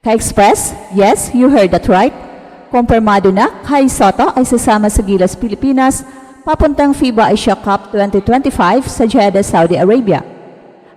Ka-Express? Yes, you heard that right. Kumpirmado na, Kai Sotto ay sasama sa Gilas Pilipinas papuntang FIBA Asia Cup 2025 sa Jeddah, Saudi Arabia.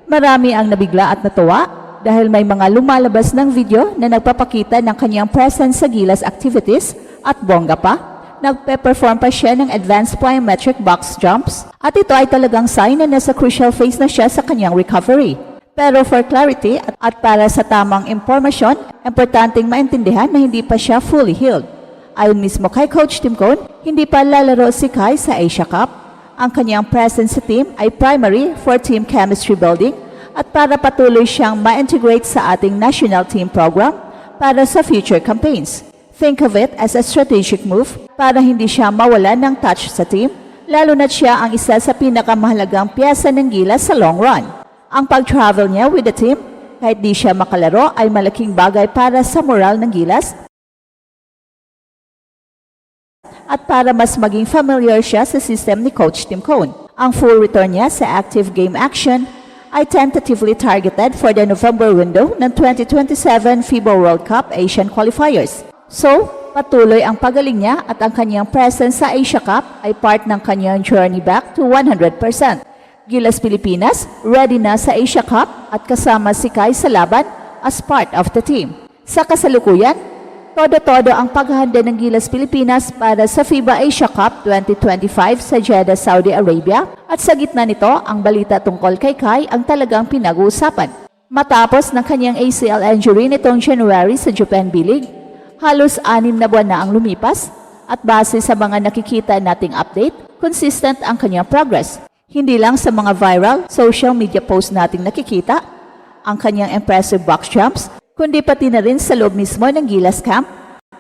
Marami ang nabigla at natuwa dahil may mga lumalabas ng video na nagpapakita ng kanyang presence sa Gilas activities at bongga pa, nagpe-perform pa siya ng advanced plyometric box jumps at ito ay talagang sign na nasa crucial phase na siya sa kanyang recovery. Pero for clarity at para sa tamang impormasyon, importanteng maintindihan na hindi pa siya fully healed. Ayon mismo kay Coach Tim Cone, hindi pa lalaro si Kai sa Asia Cup. Ang kanyang presence sa team ay primary for team chemistry building at para patuloy siyang ma-integrate sa ating national team program para sa future campaigns. Think of it as a strategic move para hindi siya mawalan ng touch sa team, lalo na siya ang isa sa pinakamahalagang piyesa ng Gilas sa long run. Ang pag-travel niya with the team, kahit di siya makalaro, ay malaking bagay para sa moral ng Gilas at para mas maging familiar siya sa system ni Coach Tim Cone. Ang full return niya sa active game action ay tentatively targeted for the November window ng 2027 FIBA World Cup Asian Qualifiers. So, patuloy ang pagaling niya at ang kanyang presence sa Asia Cup ay part ng kanyang journey back to 100%. Gilas Pilipinas, ready na sa Asia Cup at kasama si Kai sa laban as part of the team. Sa kasalukuyan, todo-todo ang paghahanda ng Gilas Pilipinas para sa FIBA Asia Cup 2025 sa Jeddah, Saudi Arabia at sa gitna nito, ang balita tungkol kay Kai ang talagang pinag-uusapan. Matapos ng kanyang ACL injury nitong January sa Japan B-League, halos 6 na buwan na ang lumipas at base sa mga nakikita nating update, consistent ang kanyang progress. Hindi lang sa mga viral social media posts nating nakikita ang kanyang impressive box jumps, kundi pati na rin sa loob mismo ng Gilas Camp,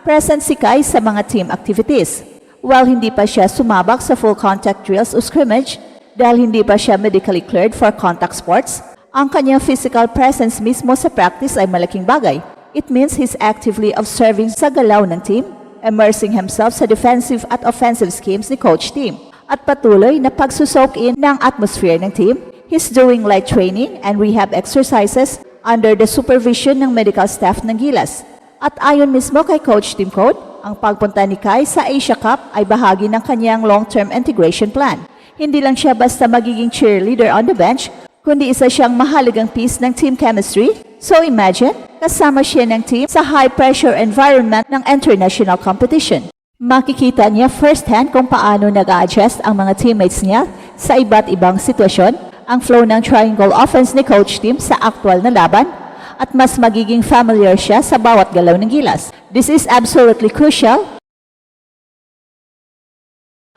present si Kai sa mga team activities. While hindi pa siya sumabak sa full contact drills o scrimmage dahil hindi pa siya medically cleared for contact sports, ang kanyang physical presence mismo sa practice ay malaking bagay. It means he's actively observing sa galaw ng team, immersing himself sa defensive at offensive schemes ni Coach Tim, at patuloy na pagsusoak in ng atmosphere ng team. He's doing light training and rehab exercises under the supervision ng medical staff ng Gilas. At ayon mismo kay Coach Tim Cone, ang pagpunta ni Kai sa Asia Cup ay bahagi ng kanyang long-term integration plan. Hindi lang siya basta magiging cheerleader on the bench, kundi isa siyang mahalagang piece ng team chemistry. So imagine, kasama siya ng team sa high-pressure environment ng international competition. Makikita niya firsthand kung paano nag-a-adjust ang mga teammates niya sa iba't ibang sitwasyon, ang flow ng triangle offense ni Coach Tim sa aktual na laban, at mas magiging familiar siya sa bawat galaw ng Gilas. This is absolutely crucial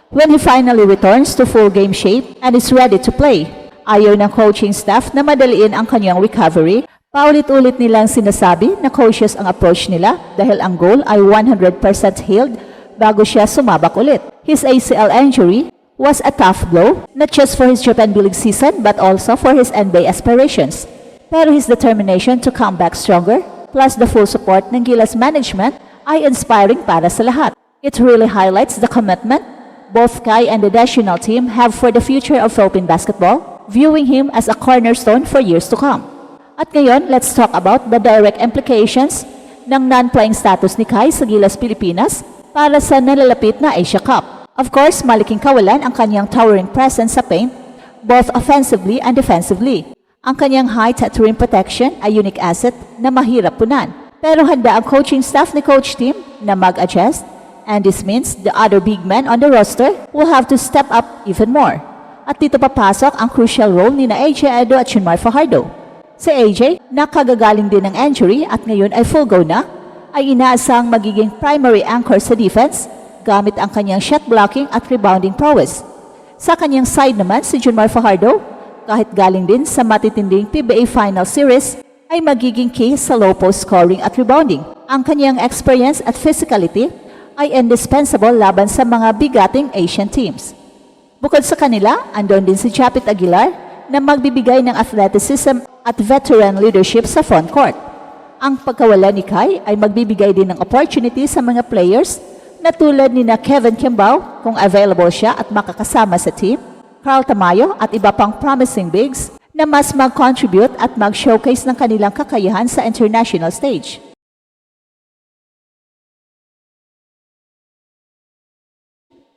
when he finally returns to full game shape and is ready to play. Ayaw ng coaching staff na madaliin ang kanyang recovery. Paulit-ulit nilang sinasabi na cautious ang approach nila dahil ang goal ay 100% healed bago siya sumabak ulit. His ACL injury was a tough blow, not just for his Japan B-League season but also for his NBA aspirations. Pero his determination to come back stronger, plus the full support ng Gilas management, ay inspiring para sa lahat. It really highlights the commitment both Kai and the national team have for the future of Philippine basketball, viewing him as a cornerstone for years to come. At ngayon, let's talk about the direct implications ng non-playing status ni Kai sa Gilas Pilipinas para sa nalalapit na Asia Cup. Of course, malaking kawalan ang kanyang towering presence sa paint, both offensively and defensively. Ang kanyang height at rim protection ay unique asset na mahirap punan. Pero handa ang coaching staff ni Coach Tim na mag-adjust, and this means the other big men on the roster will have to step up even more. At dito papasok ang crucial role ni na AJ Edo at Junmar Fajardo. Si AJ, nakagagaling din ng injury at ngayon ay full go na, ay inaasang magiging primary anchor sa defense gamit ang kanyang shot blocking at rebounding prowess. Sa kanyang side naman, si Junmar Fajardo, kahit galing din sa matitinding PBA Final Series, ay magiging key sa low post scoring at rebounding. Ang kanyang experience at physicality ay indispensable laban sa mga bigating Asian teams. Bukod sa kanila, andon din si Japit Aguilar na magbibigay ng athleticism at veteran leadership sa front court. Ang pagkawala ni Kai ay magbibigay din ng opportunity sa mga players na tulad ni na Kevin Kimbao kung available siya at makakasama sa team, Carl Tamayo at iba pang promising bigs na mas mag-contribute at mag-showcase ng kanilang kakayahan sa international stage.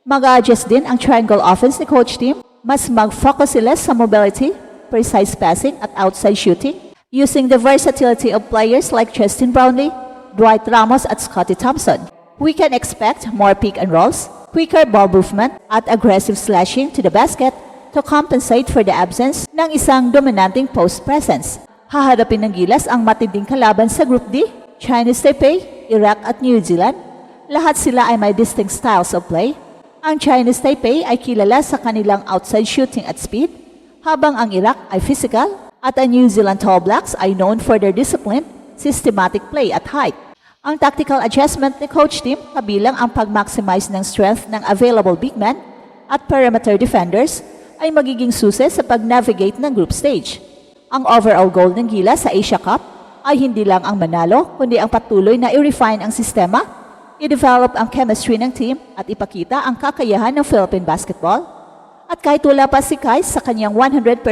Mag-adjust din ang triangle offense ni Coach Tim. Mas mag-focus sila sa mobility, precise passing at outside shooting, using the versatility of players like Justin Brownlee, Dwight Ramos at Scottie Thompson. We can expect more pick and rolls, quicker ball movement at aggressive slashing to the basket to compensate for the absence ng isang dominanting post presence. Haharapin ng Gilas ang matinding kalaban sa Group D, Chinese Taipei, Iraq at New Zealand. Lahat sila ay may distinct styles of play. Ang Chinese Taipei ay kilala sa kanilang outside shooting at speed, habang ang Iraq ay physical at ang New Zealand Tall Blacks ay known for their disciplined, systematic play at height. Ang tactical adjustment ni Coach Tim kabilang ang pag-maximize ng strength ng available big men at perimeter defenders ay magiging susi sa pag-navigate ng group stage. Ang overall goal ng Gilas sa Asia Cup ay hindi lang ang manalo, kundi ang patuloy na i-refine ang sistema, i-develop ang chemistry ng team at ipakita ang kakayahan ng Philippine basketball. At kahit wala pa si Kai sa kanyang 100%,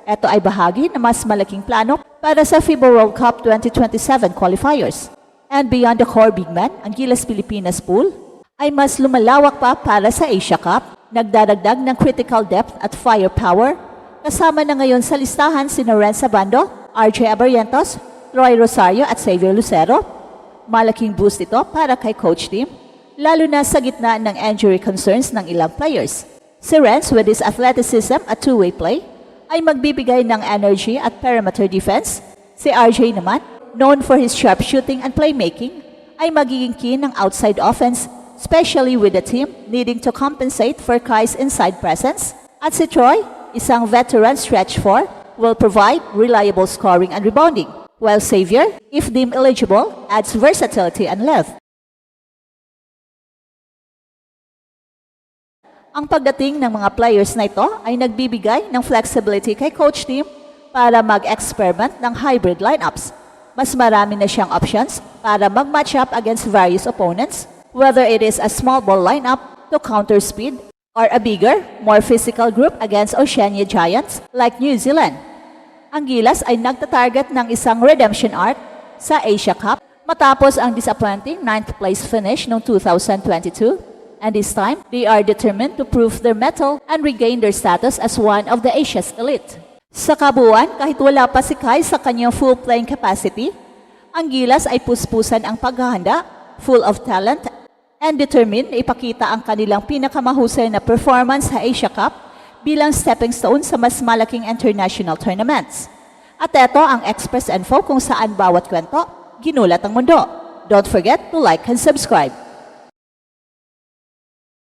ito ay bahagi ng mas malaking plano para sa FIBA World Cup 2027 qualifiers. And beyond the core big man, ang Gilas Pilipinas pool ay mas lumalawak pa para sa Asia Cup, nagdaragdag ng critical depth at firepower. Kasama na ngayon sa listahan si Renz Abando, RJ Abarrientos, Roy Rosario at Xavier Lucero. Malaking boost ito para kay Coach Tim, lalo na sa gitna ng injury concerns ng ilang players. Si Renz, with his athleticism at two-way play, ay magbibigay ng energy at perimeter defense. Si RJ naman, known for his sharp shooting and playmaking, ay magiging key ng outside offense, especially with the team needing to compensate for Kai's inside presence. At si Troy, isang veteran stretch four, will provide reliable scoring and rebounding, while Xavier, if deemed eligible, adds versatility and length. Ang pagdating ng mga players na ito ay nagbibigay ng flexibility kay Coach Tim para mag-experiment ng hybrid lineups. Mas marami na siyang options para mag-match up against various opponents, whether it is a small ball lineup to counter speed or a bigger, more physical group against Oceania Giants like New Zealand. Ang Gilas ay nagtatarget ng isang redemption arc sa Asia Cup matapos ang disappointing 9th place finish noong 2022. And this time, they are determined to prove their mettle and regain their status as one of the Asia's elite. Sa kabuuan, kahit wala pa si Kai sa kanyang full playing capacity, ang Gilas ay puspusan ang paghahanda, full of talent, and determined na ipakita ang kanilang pinakamahusay na performance sa Asia Cup bilang stepping stone sa mas malaking international tournaments. At ito ang Express Info kung saan bawat kwento, ginulat ang mundo. Don't forget to like and subscribe.